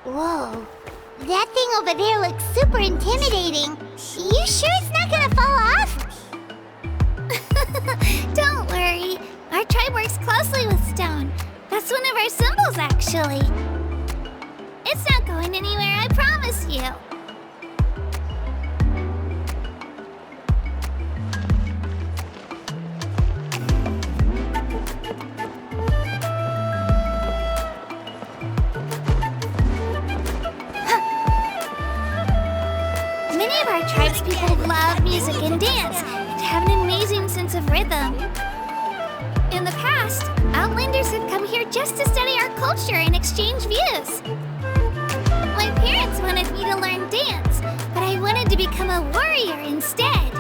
Whoa, that thing over there looks super intimidating. You sure it's not gonna fall off? Don't worry. Our tribe works closely with stone. That's one of our symbols, actually. It's not going anywhere, I promise you. Many of our tribespeople love music and dance and have an amazing sense of rhythm. In the past, Outlanders have come here just to study our culture and exchange views. My parents wanted me to learn dance, but I wanted to become a warrior instead.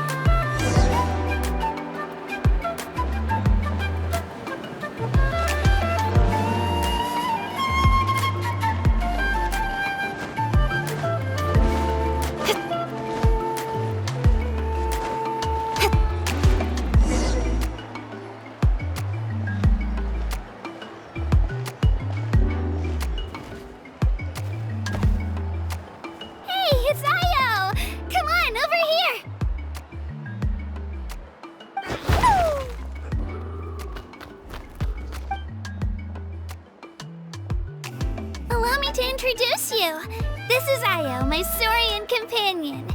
To introduce you. This is Io, my Saurian companion,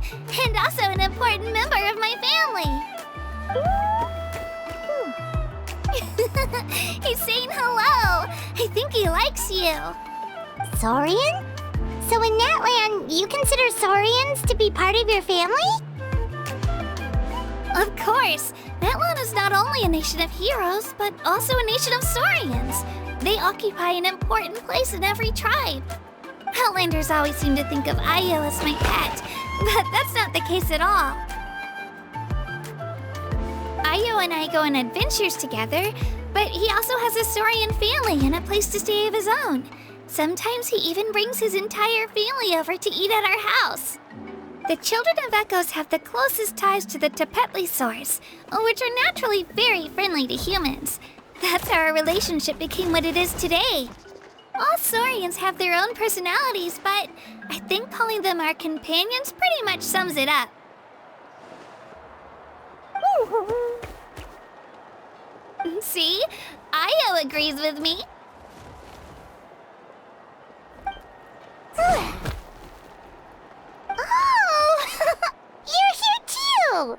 and also an important member of my family. He's saying hello. I think he likes you. Saurian? So in that land, you consider Saurians to be part of your family? Of course. That land is not only a nation of heroes, but also a nation of Saurians. They occupy an important place in every tribe. Outlanders always seem to think of Io as my pet, but that's not the case at all. Io and I go on adventures together, but he also has a Saurian family and a place to stay of his own. Sometimes he even brings his entire family over to eat at our house. The children of Echoes have the closest ties to the Tepetlisaurs, which are naturally very friendly to humans. That's how our relationship became what it is today. All Saurians have their own personalities, but I think calling them our companions pretty much sums it up. See? Io agrees with me. Oh! You're here too!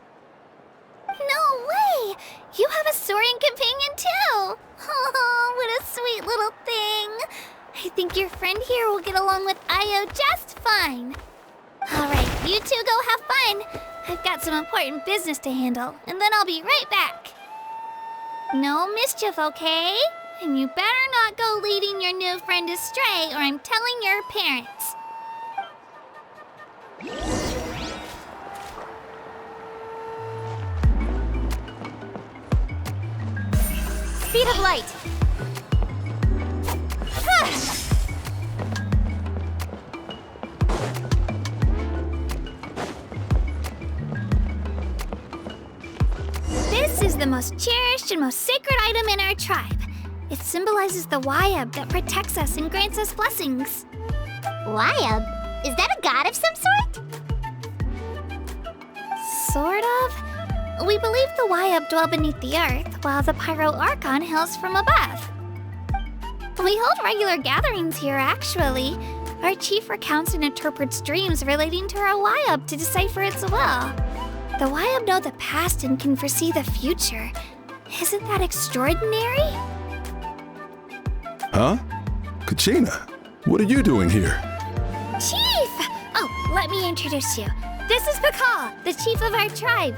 No way! You have a Saurian companion too! Oh, what a sweet little thing! I think your friend here will get along with Io just fine. Alright, you two go have fun. I've got some important business to handle, and then I'll be right back. No mischief, okay? And you better not go leading your new friend astray, or I'm telling your parents. Speed of light! This is the most cherished and most sacred item in our tribe. It symbolizes the Wyab that protects us and grants us blessings. Wyab? Is that a god of some sort? Sort of. We believe the Wyab dwell beneath the earth, while the Pyro Archon hails from above. We hold regular gatherings here, actually. Our chief recounts and interprets dreams relating to our Wyab to decipher its will. The Wyab know the past and can foresee the future. Isn't that extraordinary? Huh? Kachina, what are you doing here? Chief! Oh, let me introduce you. This is PHY, the chief of our tribe.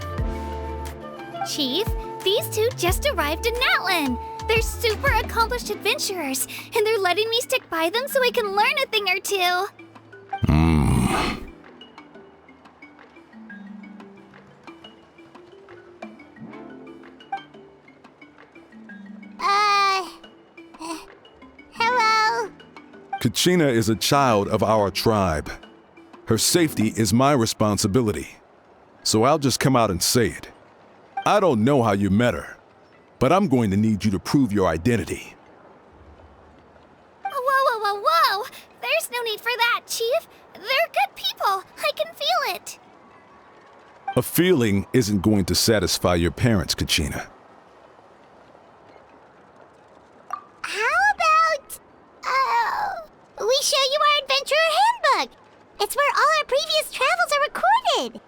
Chief, these two just arrived in Natlan. They're super accomplished adventurers, and they're letting me stick by them so I can learn a thing or two. Hello? Kachina is a child of our tribe. Her safety is my responsibility. So I'll just come out and say it. I don't know how you met her, but I'm going to need you to prove your identity. Whoa. There's no need for that, Chief. They're good people. I can feel it. A feeling isn't going to satisfy your parents, Kachina. How about, we show you our adventurer handbook? It's where all our previous travels are recorded.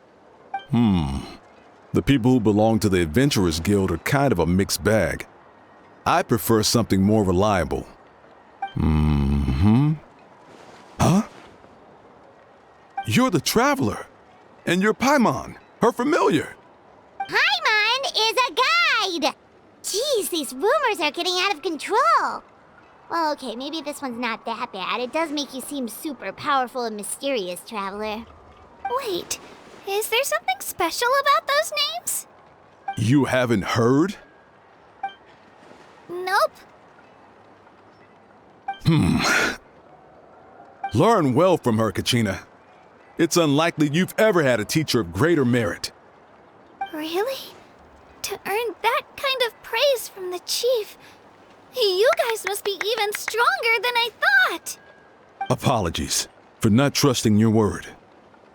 The people who belong to the Adventurers Guild are kind of a mixed bag. I prefer something more reliable. Huh? You're the Traveler, and you're Paimon, her familiar. Paimon is a guide! Jeez, these rumors are getting out of control. Well, okay, maybe this one's not that bad. It does make you seem super powerful and mysterious, Traveler. Wait, is there something special about those names? You haven't heard? Nope. Learn well from her, Kachina. It's unlikely you've ever had a teacher of greater merit. Really? To earn that kind of praise from the chief, you guys must be even stronger than I thought. Apologies for not trusting your word.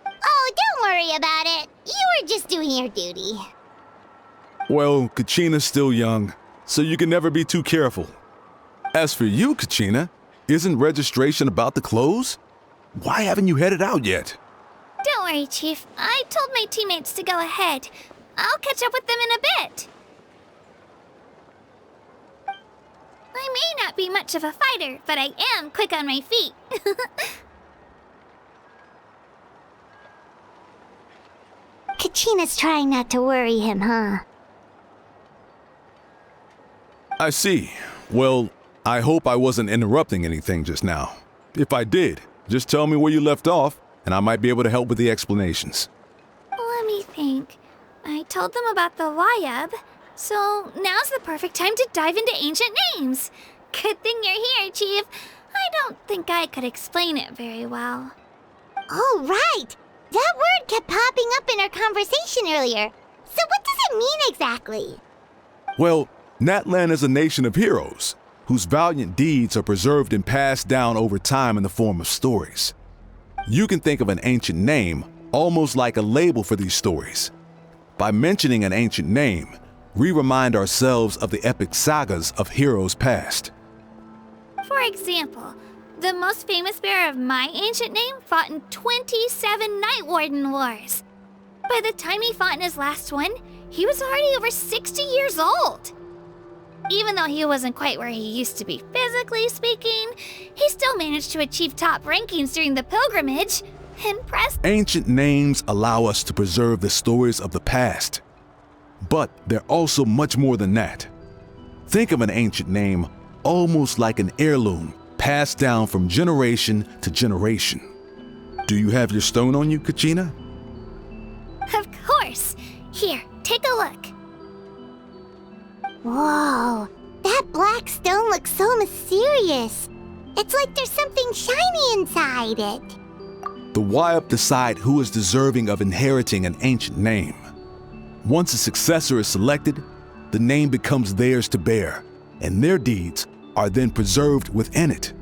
Oh, don't worry about it. You were just doing your duty. Well, Kachina's still young, so you can never be too careful. As for you, Kachina, isn't registration about to close? Why haven't you headed out yet? Don't worry, Chief. I told my teammates to go ahead. I'll catch up with them in a bit. I may not be much of a fighter, but I am quick on my feet. Kachina's trying not to worry him, huh? I see. Well, I hope I wasn't interrupting anything just now. If I did, just tell me where you left off, and I might be able to help with the explanations. Let me think. I told them about the Wayab, so now's the perfect time to dive into ancient names. Good thing you're here, Chief. I don't think I could explain it very well. Oh, right! That word kept popping up in our conversation earlier. So what does it mean exactly? Well, Natlan is a nation of heroes, whose valiant deeds are preserved and passed down over time in the form of stories. You can think of an ancient name almost like a label for these stories. By mentioning an ancient name, we remind ourselves of the epic sagas of heroes past. For example, the most famous bearer of my ancient name fought in 27 Night Warden Wars. By the time he fought in his last one, he was already over 60 years old. Even though he wasn't quite where he used to be physically speaking, he still managed to achieve top rankings during the pilgrimage. Impressive. Ancient names allow us to preserve the stories of the past. But they're also much more than that. Think of an ancient name almost like an heirloom passed down from generation to generation. Do you have your stone on you, Kachina? Of course. Here, take a look. Whoa, that black stone looks so mysterious. It's like there's something shiny inside it. The Wayab decide who is deserving of inheriting an ancient name. Once a successor is selected, the name becomes theirs to bear, and their deeds are then preserved within it.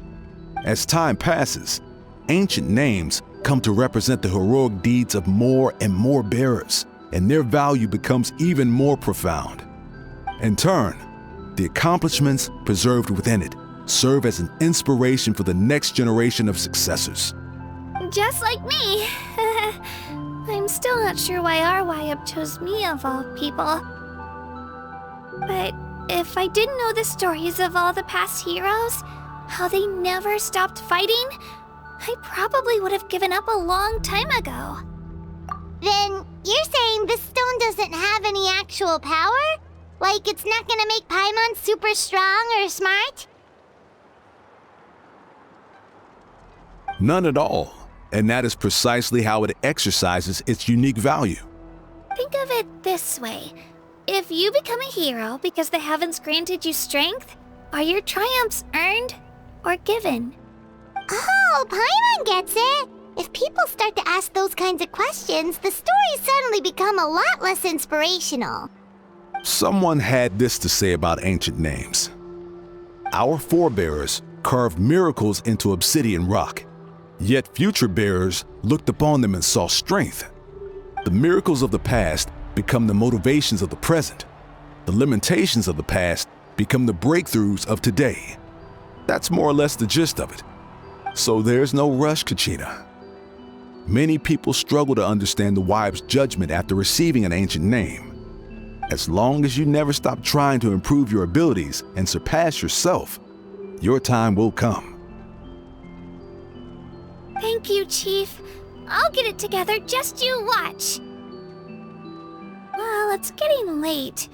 As time passes, ancient names come to represent the heroic deeds of more and more bearers, and their value becomes even more profound. In turn, the accomplishments preserved within it serve as an inspiration for the next generation of successors. Just like me. I'm still not sure why our Wayab chose me of all people. But if I didn't know the stories of all the past heroes, How they never stopped fighting? I probably would have given up a long time ago. Then you're saying this stone doesn't have any actual power? Like it's not gonna make Paimon super strong or smart? None at all. And that is precisely how it exercises its unique value. Think of it this way. If you become a hero because the heavens granted you strength, are your triumphs earned or given? Oh, Paimon gets it! If people start to ask those kinds of questions, the stories suddenly become a lot less inspirational. Someone had this to say about ancient names. Our forebears carved miracles into obsidian rock, yet future bearers looked upon them and saw strength. The miracles of the past become the motivations of the present. The limitations of the past become the breakthroughs of today. That's more or less the gist of it. So there's no rush, Kachina. Many people struggle to understand the wive's judgment after receiving an ancient name. As long as you never stop trying to improve your abilities and surpass yourself, your time will come. Thank you, Chief. I'll get it together, just you watch. Well, it's getting late.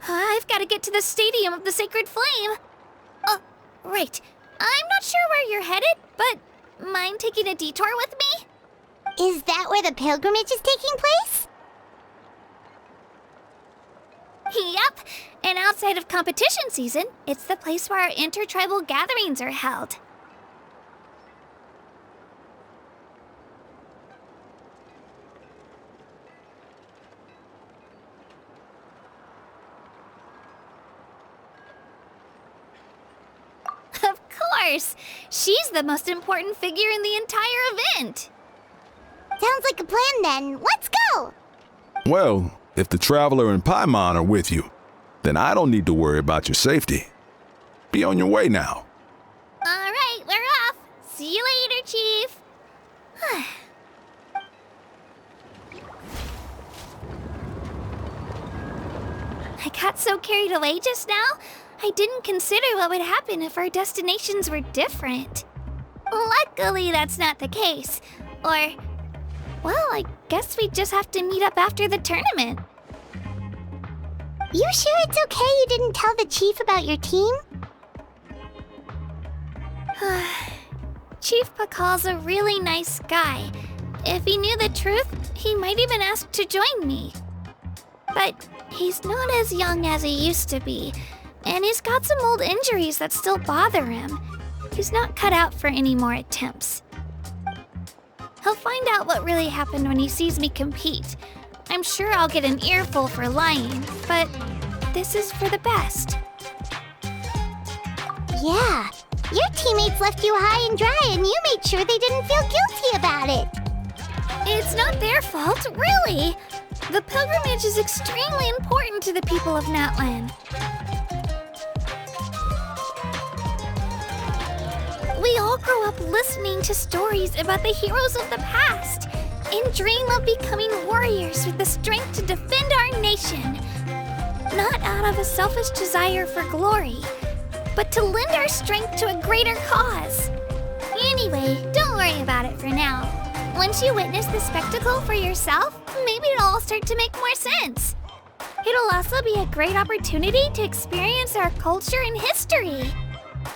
I've got to get to the Stadium of the Sacred Flame. Oh, right. I'm not sure where you're headed, but mind taking a detour with me? Is that where the pilgrimage is taking place? Yep, and outside of competition season, it's the place where our intertribal gatherings are held. Of course! She's the most important figure in the entire event! Sounds like a plan then. Let's go! Well, if the Traveler and Paimon are with you, then I don't need to worry about your safety. Be on your way now. All right, we're off. See you later, Chief. I got so carried away just now, I didn't consider what would happen if our destinations were different. Luckily, that's not the case. Or, well, I guess we just have to meet up after the tournament. You sure it's okay you didn't tell the chief about your team? Chief Pakal's a really nice guy. If he knew the truth, he might even ask to join me. But he's not as young as he used to be, and he's got some old injuries that still bother him. He's not cut out for any more attempts. He'll find out what really happened when he sees me compete. I'm sure I'll get an earful for lying, but this is for the best. Yeah, your teammates left you high and dry and you made sure they didn't feel guilty about it. It's not their fault, really. The pilgrimage is extremely important to the people of Natlan. We all grow up listening to stories about the heroes of the past and dream of becoming warriors with the strength to defend our nation. Not out of a selfish desire for glory, but to lend our strength to a greater cause. Anyway, don't worry about it for now. Once you witness the spectacle for yourself, maybe it'll all start to make more sense. It'll also be a great opportunity to experience our culture and history.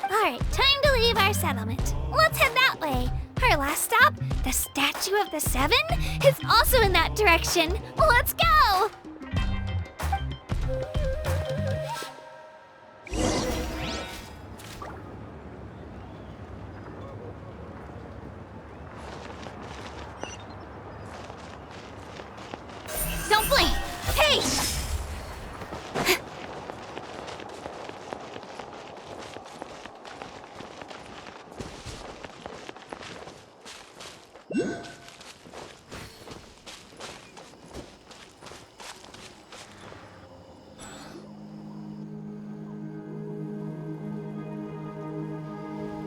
Alright, time to leave our settlement. Let's head that way. Our last stop, the Statue of the Seven, is also in that direction. Let's go! Don't blink! Hey!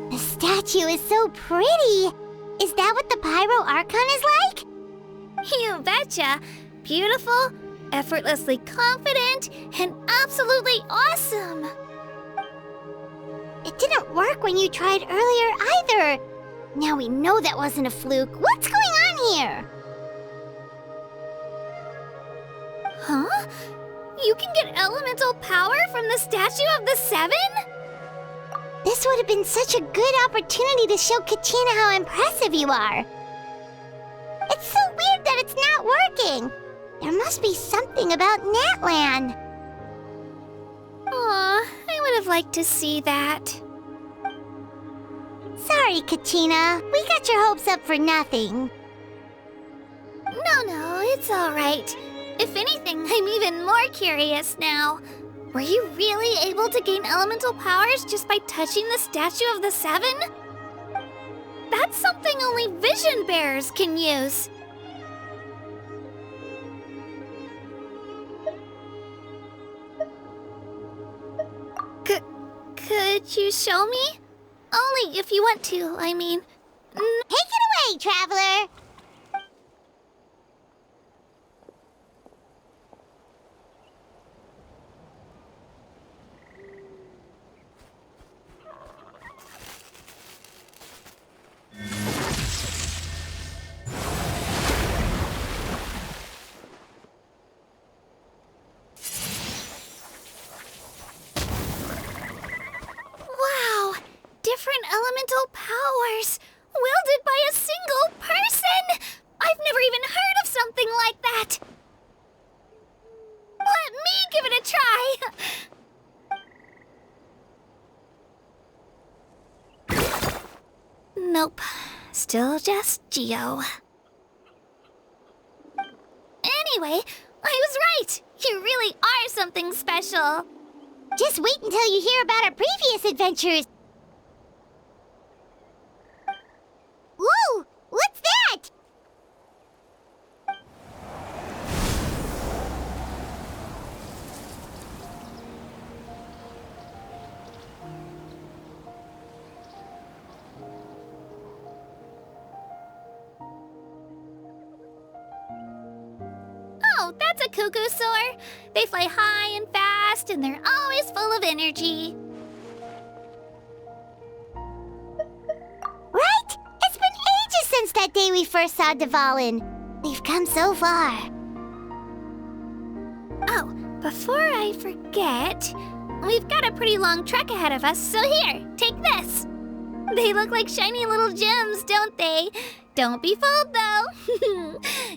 The statue is so pretty. Is that what the Pyro Archon is like? You betcha! Beautiful, effortlessly confident, and absolutely awesome! It didn't work when you tried earlier either. Now we know that wasn't a fluke. What's going on here? Huh? You can get elemental power from the Statue of the Seven? This would have been such a good opportunity to show Katina how impressive you are. It's so weird that it's not working. There must be something about Natlan. Aw, I would have liked to see that. Sorry, Katina. We got your hopes up for nothing. No, it's all right. If anything, I'm even more curious now. Were you really able to gain elemental powers just by touching the Statue of the Seven? That's something only vision bearers can use. Could you show me? Only if you want to, I mean. Take it away, Traveler! Wow! Different elemental powers! Wielded by a single person! I've never even heard of something like that! Let me give it a try! Nope. Still just Geo. Anyway, I was right! You really are something special! Just wait until you hear about our previous adventures. Whoa! What's that? Oh, that's a cuckoo soar. They fly high and fast, and they're always full of energy. Right? It's been ages since that day we first saw Dvalin. We've come so far. Oh, before I forget, we've got a pretty long trek ahead of us, so here, take this. They look like shiny little gems, don't they? Don't be fooled, though.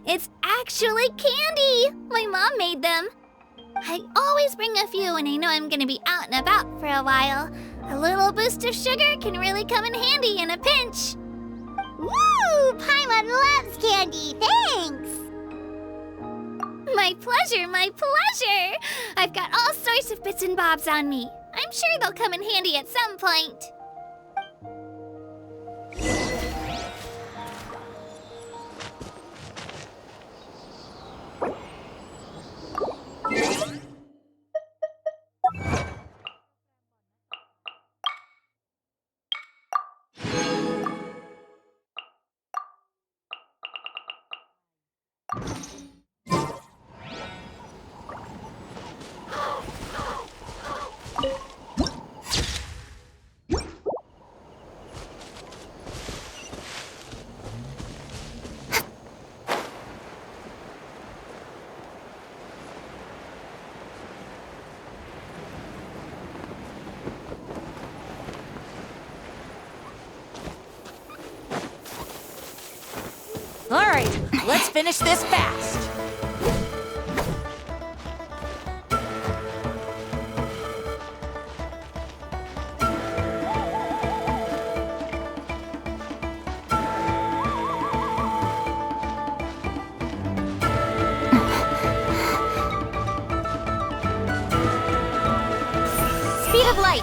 It's actually candy. My mom made them. I always bring a few when I know I'm gonna be out and about for a while. A little boost of sugar can really come in handy in a pinch. Woo! Paimon loves candy. Thanks. My pleasure, my pleasure. I've got all sorts of bits and bobs on me. I'm sure they'll come in handy at some point. All right, let's finish this fast. Speed of light.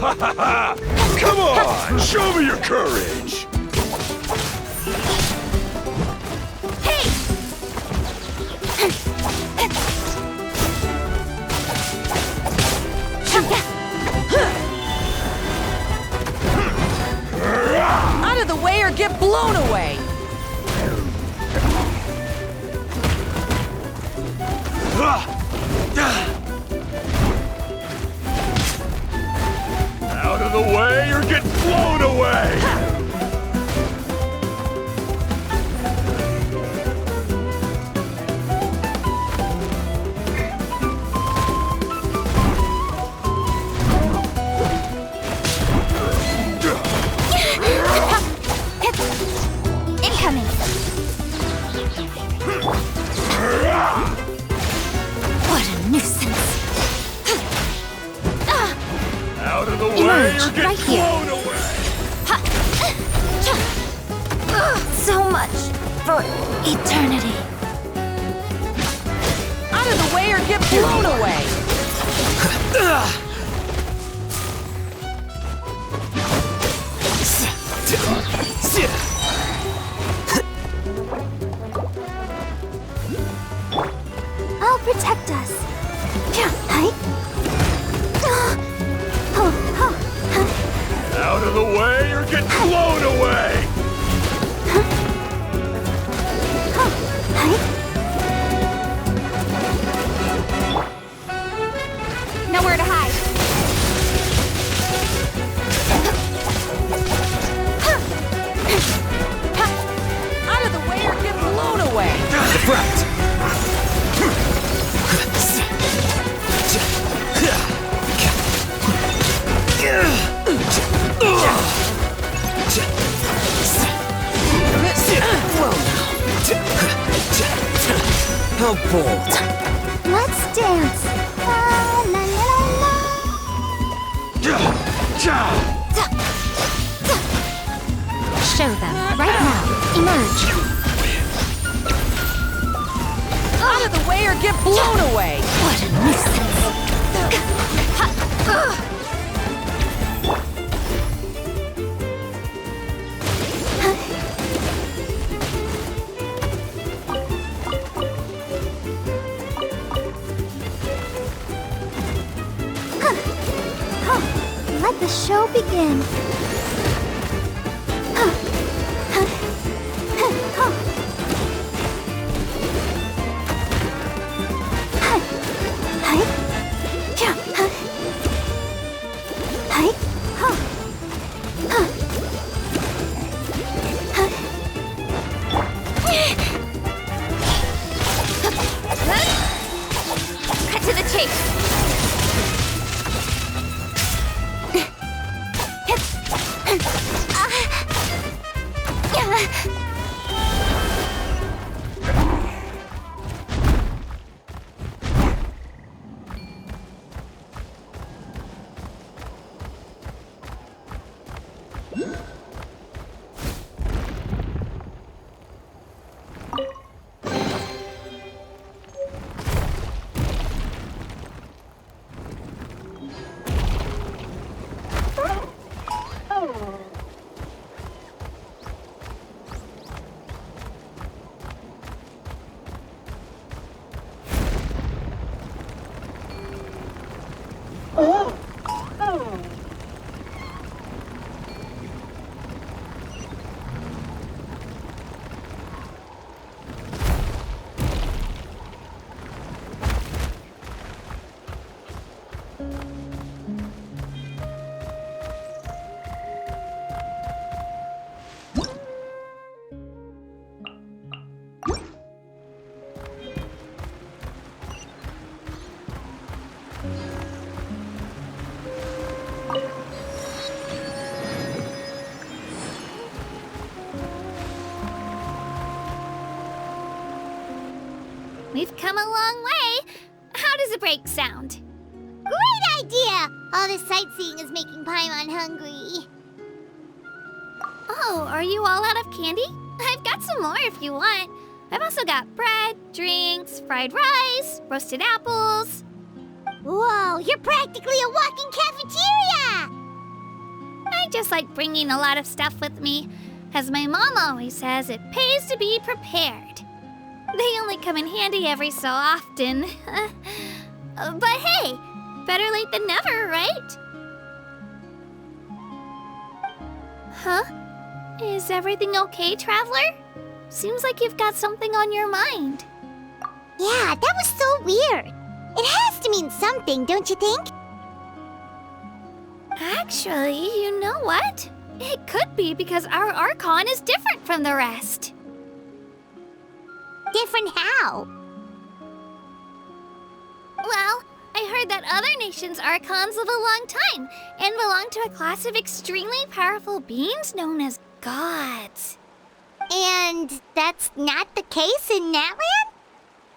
Ha ha ha! Come on! Show me your courage! Out of the way or get blown away! Out of the way or get blown away! Incoming! What a nuisance! Out of the way Emerge, or get right here. blown away! So much for eternity. Out of the way or get blown away! I'll protect us. Out of the way or get blown away! Nowhere to hide. Out of the way or get blown away! The front. How bold. Let's dance. La, la, la, la, Show them right now. Emerge. Out of the way or get blown away! What a nuisance. Let the show begin. Cut to the chase. We've come a long way. How does a break sound? Great idea! All this sightseeing is making Paimon hungry. Oh, are you all out of candy? I've got some more if you want. I've also got bread, drinks, fried rice, roasted apples. Whoa, you're practically a walking cafeteria! I just like bringing a lot of stuff with me. As my mom always says, it pays to be prepared. They only come in handy every so often. But hey, better late than never, right? Huh? Is everything okay, Traveler? Seems like you've got something on your mind. Yeah, that was so weird. It has to mean something, don't you think? Actually, you know what? It could be because our Archon is different from the rest. Different how? Well, I heard that other nations' Archons live a long time and belong to a class of extremely powerful beings known as gods. And that's not the case in Natland?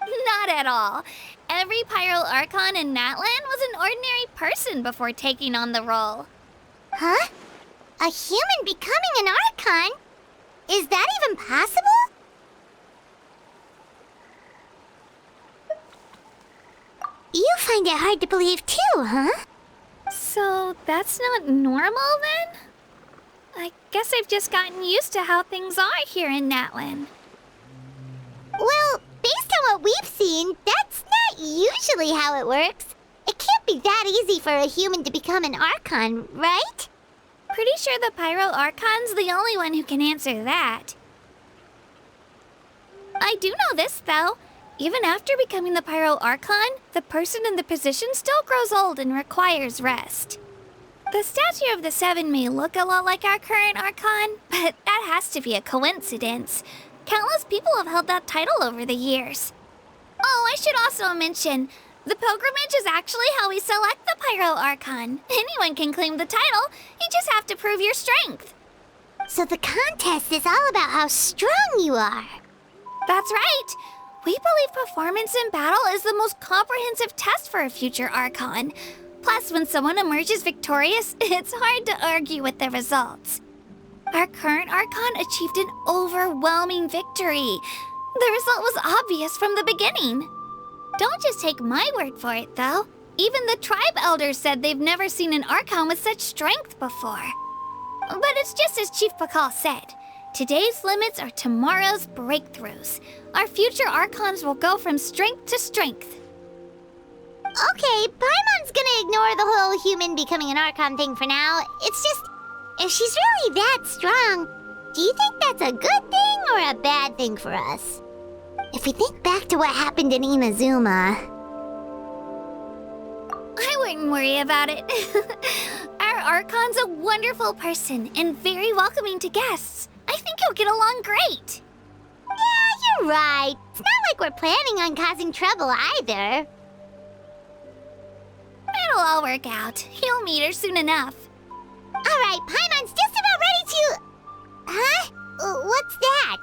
Not at all. Every Pyro Archon in Natland was an ordinary person before taking on the role. Huh? A human becoming an Archon? Is that even possible? You find it hard to believe too, huh? So that's not normal then? I guess I've just gotten used to how things are here in Natland. Well, based on what we've seen, that's not usually how it works. It can't be that easy for a human to become an Archon, right? Pretty sure the Pyro Archon's the only one who can answer that. I do know this, though. Even after becoming the Pyro Archon, the person in the position still grows old and requires rest. The statue of the Seven may look a lot like our current Archon, but that has to be a coincidence. Countless people have held that title over the years. Oh, I should also mention, the pilgrimage is actually how we select the Pyro Archon. Anyone can claim the title, you just have to prove your strength. So the contest is all about how strong you are. That's right. We believe performance in battle is the most comprehensive test for a future Archon. Plus, when someone emerges victorious, it's hard to argue with the results. Our current Archon achieved an overwhelming victory. The result was obvious from the beginning. Don't just take my word for it, though. Even the tribe elders said they've never seen an Archon with such strength before. But it's just as Chief Pakal said. Today's limits are tomorrow's breakthroughs. Our future Archons will go from strength to strength. Okay, Paimon's gonna ignore the whole human becoming an Archon thing for now. It's just, if she's really that strong, do you think that's a good thing or a bad thing for us? If we think back to what happened in Inazuma... I wouldn't worry about it. Our Archon's a wonderful person and very welcoming to guests. I think you'll get along great. Yeah, you're right. It's not like we're planning on causing trouble either. It'll all work out. You'll meet her soon enough. All right, Paimon's just about ready to... Huh? What's that?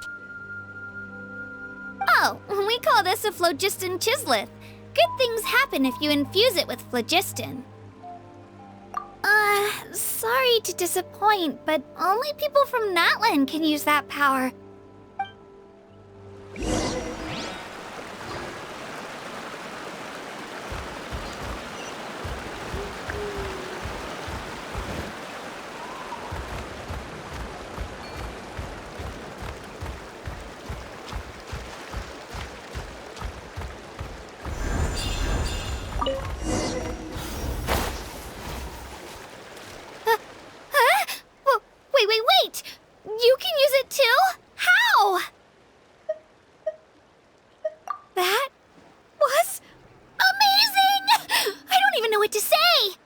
Oh, we call this a phlogiston chisleth. Good things happen if you infuse it with phlogiston. Sorry to disappoint, but only people from Natland can use that power. Wait! You can use it too? How? That was amazing! I don't even know what to say!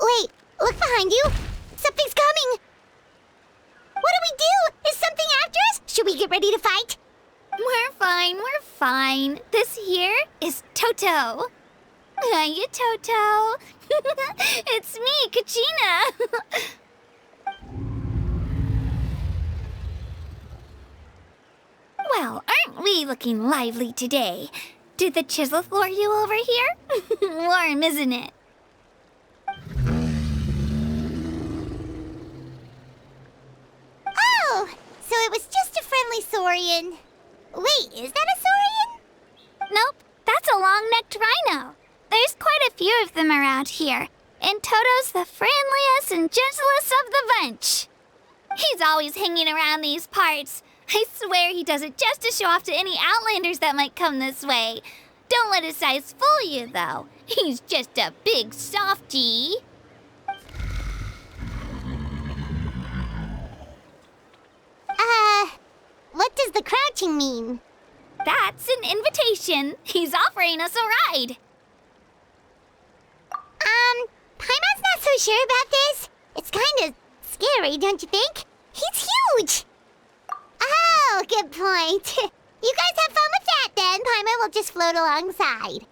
Wait, look behind you. Something's coming. What do we do? Is something after us? Should we get ready to fight? We're fine. This here is Toto. Hiya, Toto. It's me, Kachina. Well, Aren't we looking lively today? Did the chisel floor you over here? Warm, isn't it? Oh, so it was just a friendly saurian. Wait, is that a saurian? Nope, that's a long-necked rhino. There's quite a few of them around here, and Toto's the friendliest and gentlest of the bunch. He's always hanging around these parts. I swear he does it just to show off to any outlanders that might come this way. Don't let his size fool you, though. He's just a big softie. What does the crouching mean? That's an invitation. He's offering us a ride. Paimon's not so sure about this. It's kind of scary, don't you think? He's huge! Oh, good point. You guys have fun with that then. Paimon will just float alongside.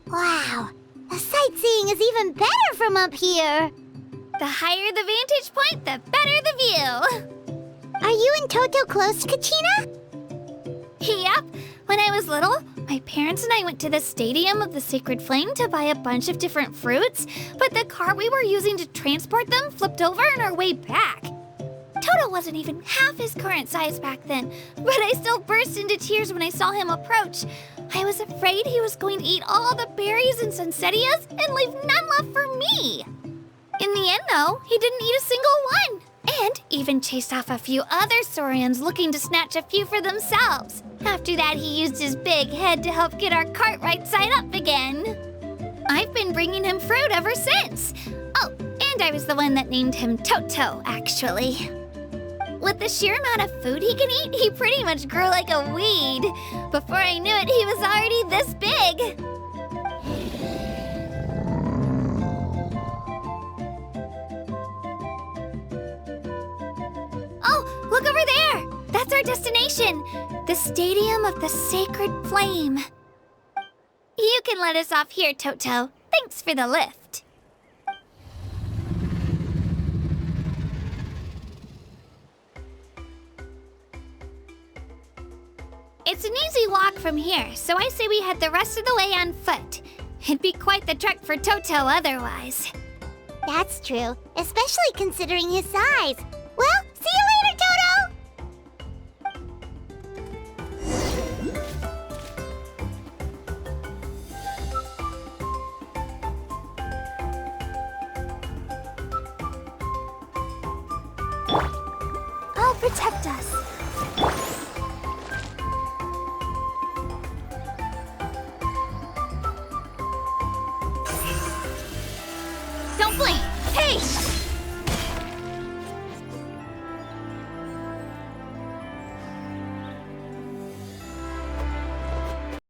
Wow, the sightseeing is even better from up here. The higher the vantage point, the better the view. Are you and Toto close, Kachina? Yep. When I was little, my parents and I went to the Stadium of the Sacred Flame to buy a bunch of different fruits, but the car we were using to transport them flipped over on our way back. Toto wasn't even half his current size back then, but I still burst into tears when I saw him approach. I was afraid he was going to eat all the berries and sunsettias and leave none left for me. In the end, though, he didn't eat a single one, and even chased off a few other saurians looking to snatch a few for themselves. After that, he used his big head to help get our cart right side up again. I've been bringing him fruit ever since. Oh, and I was the one that named him Toto, actually. With the sheer amount of food he can eat, he pretty much grew like a weed. Before I knew it, he was already this big. Oh, look over there! That's our destination, the Stadium of the Sacred Flame. You can let us off here, Toto. Thanks for the lift. It's an easy walk from here, so I say we head the rest of the way on foot. It'd be quite the trek for Toto otherwise. That's true, especially considering his size. Well, see you later, Toto! I'll protect us.